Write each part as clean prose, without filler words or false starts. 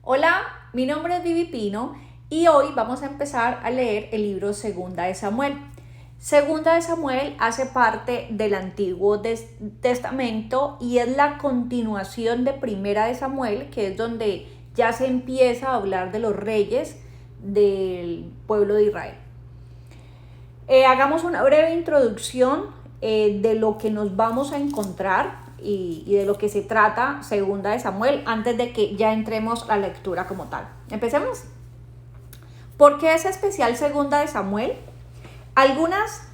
Hola, mi nombre es Vivi Pino y hoy vamos a empezar a leer el libro Segunda de Samuel. Segunda de Samuel hace parte del Antiguo Testamento y es la continuación de Primera de Samuel, que es donde ya se empieza a hablar de los reyes del pueblo de Israel. Hagamos una breve introducción de lo que nos vamos a encontrar y de lo que se trata Segunda de Samuel antes de que ya entremos a la lectura como tal. Empecemos. ¿Por qué es especial Segunda de Samuel? Algunas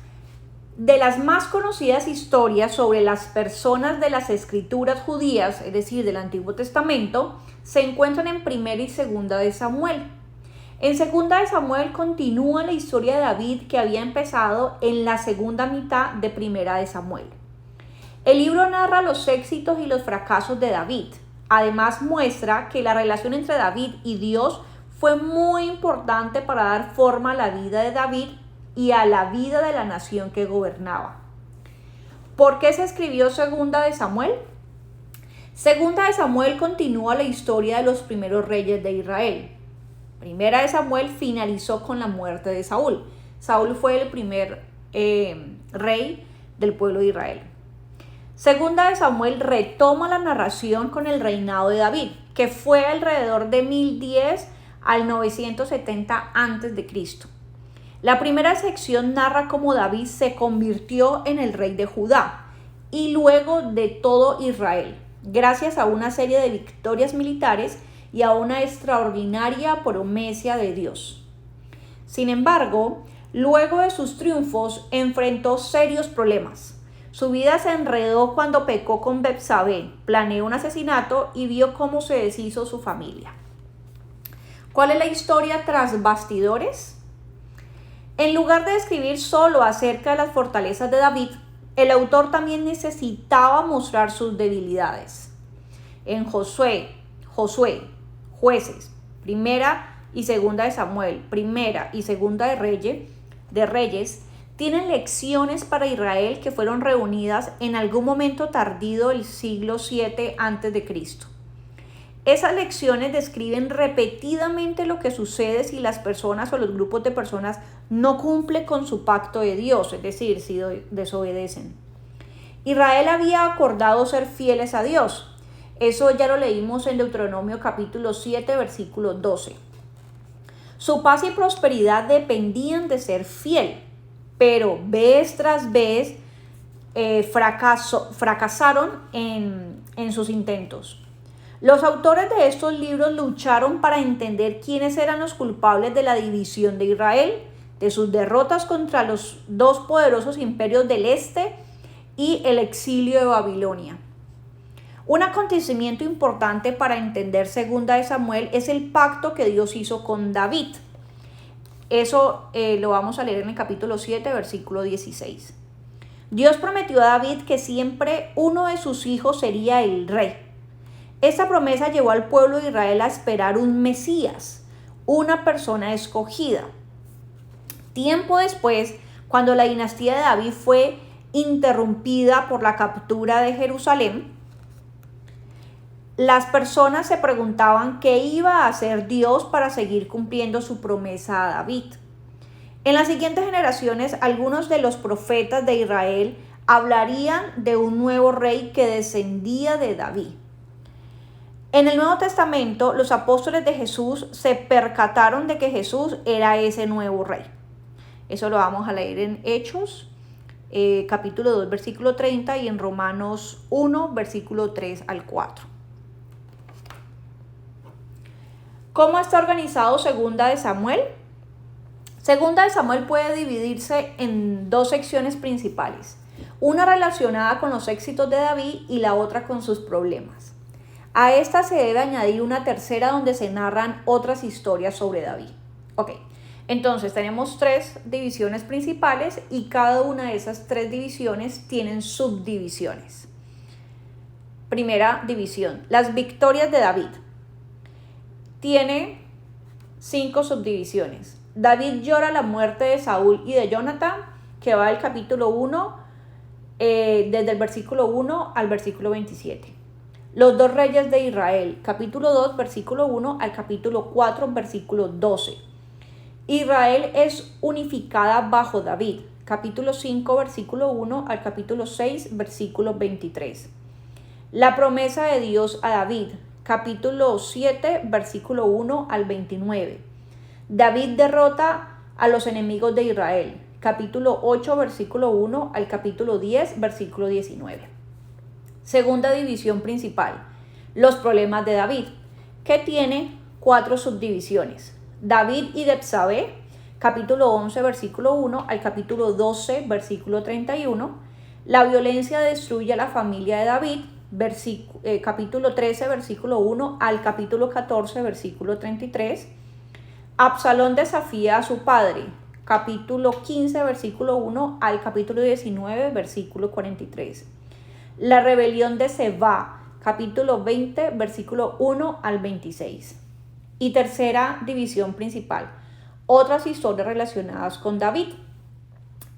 de las más conocidas historias sobre las personas de las escrituras judías, es decir, del Antiguo Testamento, se encuentran en Primera y Segunda de Samuel. En Segunda de Samuel continúa la historia de David que había empezado en la segunda mitad de Primera de Samuel. El libro narra los éxitos y los fracasos de David. Además muestra que la relación entre David y Dios fue muy importante para dar forma a la vida de David y a la vida de la nación que gobernaba. ¿Por qué se escribió Segunda de Samuel? Segunda de Samuel continúa la historia de los primeros reyes de Israel. Primera de Samuel finalizó con la muerte de Saúl. Saúl fue el primer rey del pueblo de Israel. Segunda de Samuel retoma la narración con el reinado de David, que fue alrededor de 1010 al 970 a.C. La primera sección narra cómo David se convirtió en el rey de Judá y luego de todo Israel, gracias a una serie de victorias militares y a una extraordinaria promesa de Dios. Sin embargo, luego de sus triunfos enfrentó serios problemas. Su vida se enredó cuando pecó con Betsabé, planeó un asesinato y vio cómo se deshizo su familia. ¿Cuál es la historia tras bastidores? En lugar de escribir solo acerca de las fortalezas de David, el autor también necesitaba mostrar sus debilidades. En Josué, Jueces, Primera y Segunda de Samuel, Primera y Segunda de Reyes, tienen lecciones para Israel que fueron reunidas en algún momento tardío del siglo VII a.C. Esas lecciones describen repetidamente lo que sucede si las personas o los grupos de personas no cumplen con su pacto de Dios, es decir, si desobedecen. Israel había acordado ser fieles a Dios. Eso ya lo leímos en Deuteronomio capítulo 7, versículo 12. Su paz y prosperidad dependían de ser fiel, pero vez tras vez fracasaron en sus intentos. Los autores de estos libros lucharon para entender quiénes eran los culpables de la división de Israel, de sus derrotas contra los dos poderosos imperios del este y el exilio de Babilonia. Un acontecimiento importante para entender Segunda de Samuel es el pacto que Dios hizo con David. Eso lo vamos a leer en el capítulo 7, versículo 16. Dios prometió a David que siempre uno de sus hijos sería el rey. Esta promesa llevó al pueblo de Israel a esperar un Mesías, una persona escogida. Tiempo después, cuando la dinastía de David fue interrumpida por la captura de Jerusalén, las personas se preguntaban qué iba a hacer Dios para seguir cumpliendo su promesa a David. En las siguientes generaciones, algunos de los profetas de Israel hablarían de un nuevo rey que descendía de David. En el Nuevo Testamento, los apóstoles de Jesús se percataron de que Jesús era ese nuevo rey. Eso lo vamos a leer en Hechos, capítulo 2, versículo 30 y en Romanos 1, versículo 3 al 4. ¿Cómo está organizado Segunda de Samuel? Segunda de Samuel puede dividirse en dos secciones principales, una relacionada con los éxitos de David y la otra con sus problemas. A esta se debe añadir una tercera donde se narran otras historias sobre David. Ok, entonces tenemos tres divisiones principales y cada una de esas tres divisiones tienen subdivisiones. Primera división, las victorias de David. Tiene 5 subdivisiones. David llora la muerte de Saúl y de Jonatán, que va del capítulo 1, desde el versículo 1 al versículo 27. Los dos reyes de Israel, capítulo 2, versículo 1 al capítulo 4, versículo 12. Israel es unificada bajo David, capítulo 5, versículo 1 al capítulo 6, versículo 23. La promesa de Dios a David, capítulo 7, versículo 1 al 29. David derrota a los enemigos de Israel, capítulo 8, versículo 1 al capítulo 10, versículo 19. Segunda división principal, los problemas de David, que tiene 4 subdivisiones. David y Betsabé, capítulo 11, versículo 1 al capítulo 12, versículo 31. La violencia destruye a la familia de David, capítulo 13, versículo 1 al capítulo 14, versículo 33. Absalón desafía a su padre, capítulo 15, versículo 1 al capítulo 19, versículo 43. La rebelión de Seba, capítulo 20, versículo 1 al 26. Y tercera división principal, otras historias relacionadas con David.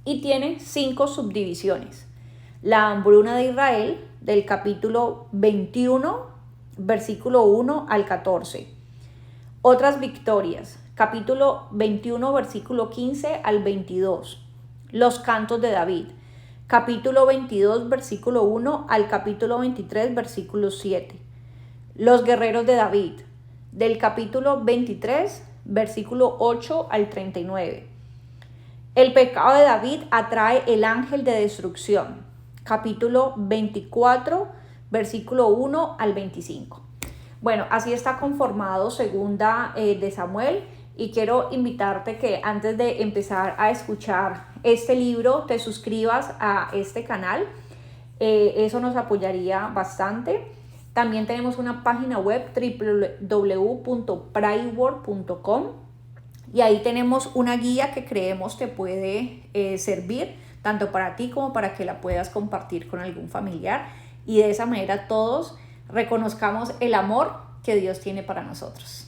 Y tiene 5 subdivisiones. La hambruna de Israel, del capítulo 21, versículo 1 al 14. Otras victorias, capítulo 21, versículo 15 al 22. Los cantos de David, capítulo 22, versículo 1 al capítulo 23, versículo 7. Los guerreros de David, del capítulo 23, versículo 8 al 39. El pecado de David atrae el ángel de destrucción, capítulo 24, versículo 1 al 25. Bueno, así está conformado segunda de Samuel, y quiero invitarte que antes de empezar a escuchar este libro te suscribas a este canal. Eso nos apoyaría bastante. También tenemos una página web www.prayword.com y ahí tenemos una guía que creemos te puede servir tanto para ti como para que la puedas compartir con algún familiar, y de esa manera todos reconozcamos el amor que Dios tiene para nosotros.